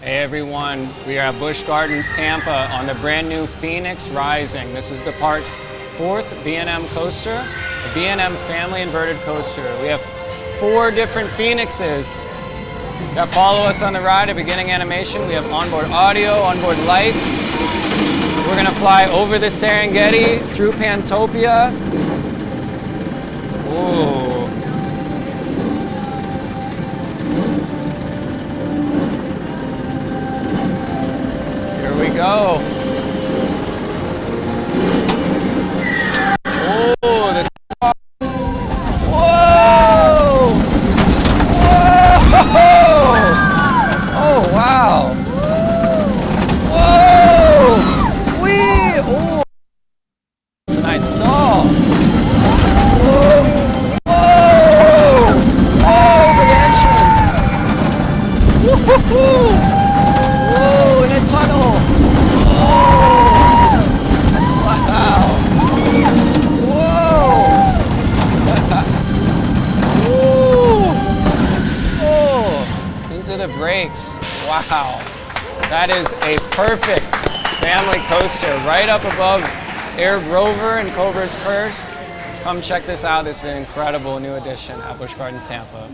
Hey everyone, we are at Busch Gardens Tampa on the brand new Phoenix Rising. This is the park's fourth B&M coaster, a B&M family inverted coaster. We have 4 different Phoenixes that follow us on the ride at beginning animation. We have onboard audio, onboard lights. We're gonna fly over the Serengeti, through Pantopia. Ooh. Here we go. Oh, this. Whoa! Whoa! Oh, wow. Whoa! Wee! Oh, it's a nice stall. Whoa! Whoa! Whoa! Big entrance. Woo-hoo-hoo! Whoa! In a tunnel. Oh! Wow! Whoa! Woo! Oh! Into the brakes. Wow! That is a perfect family coaster right up above Air Grover and Cobra's Curse. Come check this out. This is an incredible new addition at Busch Gardens Tampa.